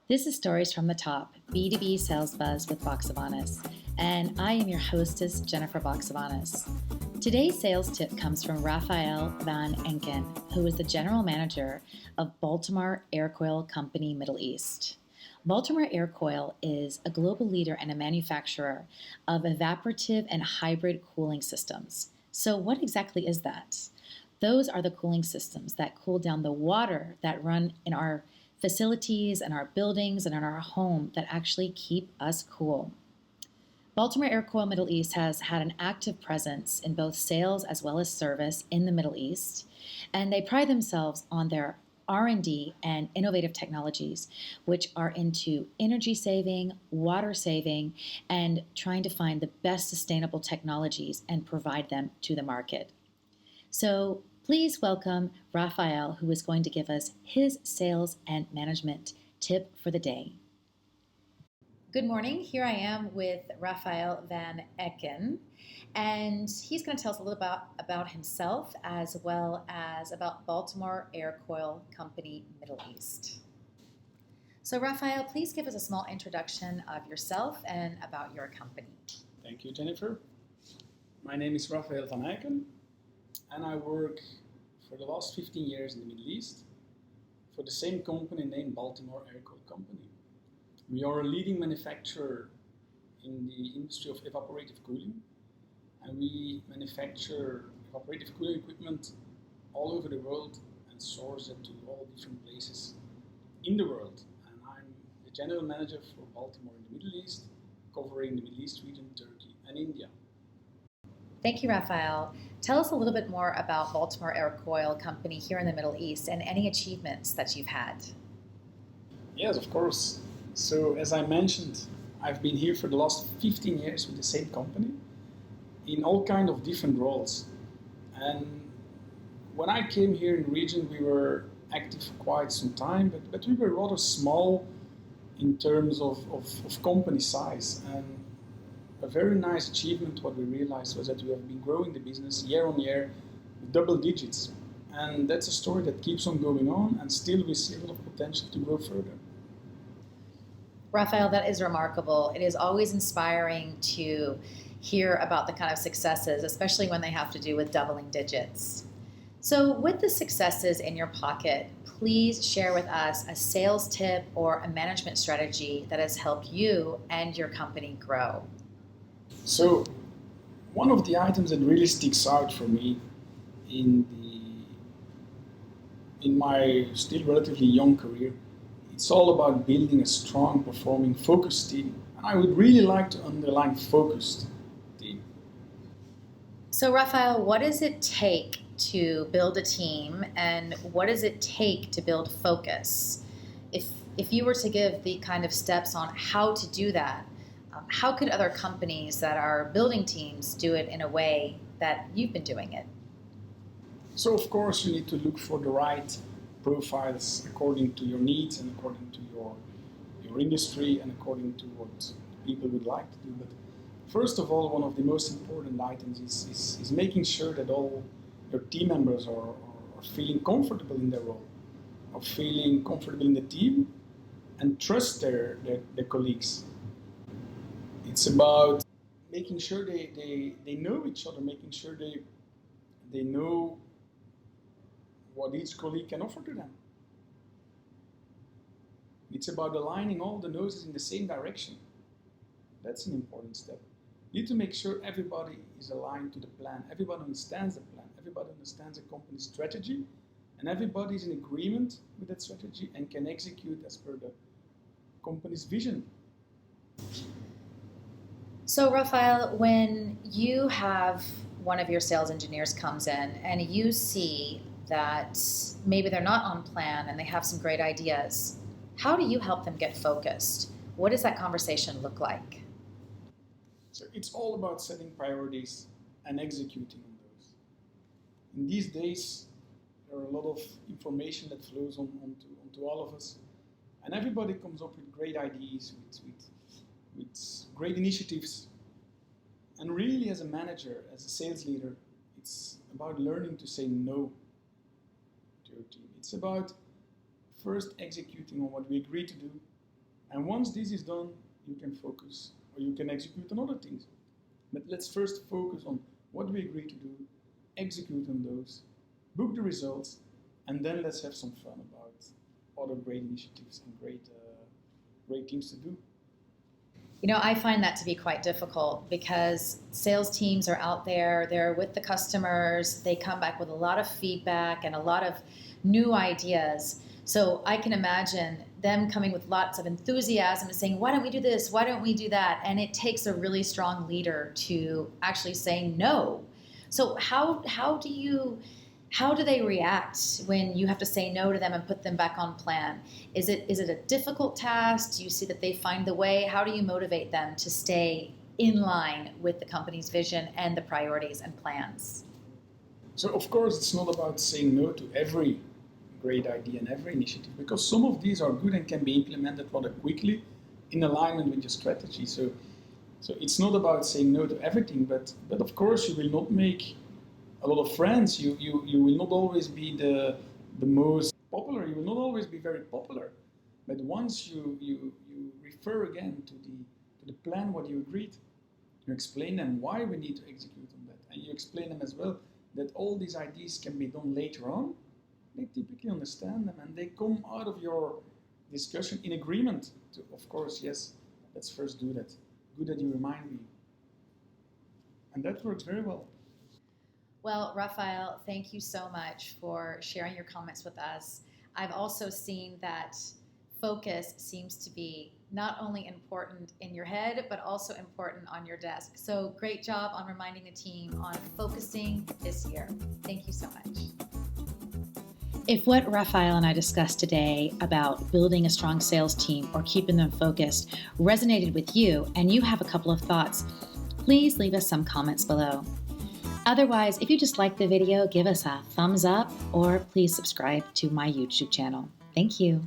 This is Stories from the Top, B2B Sales Buzz with Boxavanis, and I am your hostess, Jennifer Boxavanis. Today's sales tip comes from Rafael Van Eijcken, who is the general manager of Baltimore Aircoil Company Middle East. Baltimore Aircoil is a global leader and a manufacturer of evaporative and hybrid cooling systems. So what exactly is that? Those are the cooling systems that cool down the water that run in our facilities and our buildings and in our home that actually keep us cool. Baltimore Aircoil Middle East has had an active presence in both sales as well as service in the Middle East, and they pride themselves on their R&D and innovative technologies, which are into energy saving, water saving, and trying to find the best sustainable technologies and provide them to the market. So please welcome Rafael, who is going to give us his sales and management tip for the day. Good morning. Here I am with Rafael Van Eijcken, and he's going to tell us a little about himself as well as about Baltimore Aircoil Company Middle East. So Rafael, please give us a small introduction of yourself and about your company. Thank you, Jennifer. My name is Rafael Van Eijcken, and I work for the last 15 years in the Middle East for the same company named Baltimore Aircoil Company. We are a leading manufacturer in the industry of evaporative cooling, and we manufacture evaporative cooling equipment all over the world and source it to all different places in the world. And I'm the general manager for Baltimore in the Middle East, covering the Middle East region, Turkey and India. Thank you, Rafael. Tell us a little bit more about Baltimore Aircoil Company here in the Middle East and any achievements that you've had. Yes, of course. So as I mentioned, I've been here for the last 15 years with the same company in all kinds of different roles. And when I came here in the region, we were active for quite some time, but we were rather small in terms of company size. And a very nice achievement, what we realized, was that we have been growing the business year on year with double digits. And that's a story that keeps on going on, and still we see a lot of potential to grow further. Rafael, that is remarkable. It is always inspiring to hear about the kind of successes, especially when they have to do with doubling digits. So with the successes in your pocket, please share with us a sales tip or a management strategy that has helped you and your company grow. So one of the items that really sticks out for me in my still relatively young career, it's all about building a strong, performing, focused team. And I would really like to underline focused team. So Rafael, what does it take to build a team, and what does it take to build focus? If you were to give the kind of steps on how to do that, how could other companies that are building teams do it in a way that you've been doing it? So of course you need to look for the right profiles according to your needs and according to your industry and according to what people would like to do. But first of all, one of the most important items is making sure that all your team members are feeling comfortable in their role, are feeling comfortable in the team and trust their colleagues. It's about making sure they know each other, making sure they know what each colleague can offer to them. It's about aligning all the noses in the same direction. That's an important step. You need to make sure everybody is aligned to the plan, everybody understands the plan, everybody understands the company's strategy, and everybody is in agreement with that strategy and can execute as per the company's vision. So Rafael, when you have one of your sales engineers comes in and you see that maybe they're not on plan and they have some great ideas, how do you help them get focused? What does that conversation look like? So it's all about setting priorities and executing on those. In these days, there are a lot of information that flows onto all of us, and everybody comes up with great ideas, with great initiatives. And really, as a manager, as a sales leader, it's about learning to say no to your team. It's about first executing on what we agreed to do, And once this is done, you can focus or you can execute on other things. But let's first focus on what we agree to do, execute on those, book the results, and then let's have some fun about other great initiatives and great things to do. I find that to be quite difficult because sales teams are out there, they're with the customers, they come back with a lot of feedback and a lot of new ideas. So I can imagine them coming with lots of enthusiasm and saying, why don't we do this? Why don't we do that? And it takes a really strong leader to actually say no. So how do they react when you have to say no to them and put them back on plan? Is it a difficult task? Do you see that they find the way? How do you motivate them to stay in line with the company's vision and the priorities and plans? So of course it's not about saying no to every great idea and every initiative, because some of these are good and can be implemented rather quickly in alignment with your strategy. So it's not about saying no to everything, but of course you will not make a lot of friends. You will not always be the most popular. You will not always be very popular. But once you refer again to the plan, what you agreed, you explain them why we need to execute on that, and you explain them as well that all these ideas can be done later on. They typically understand them and they come out of your discussion in agreement to, of course, yes, let's first do that. Good that you remind me. And that works very well. Well, Rafael, thank you so much for sharing your comments with us. I've also seen that focus seems to be not only important in your head, but also important on your desk. So great job on reminding the team on focusing this year. Thank you so much. If what Rafael and I discussed today about building a strong sales team or keeping them focused resonated with you and you have a couple of thoughts, please leave us some comments below. Otherwise, if you just liked the video, give us a thumbs up or please subscribe to my YouTube channel. Thank you.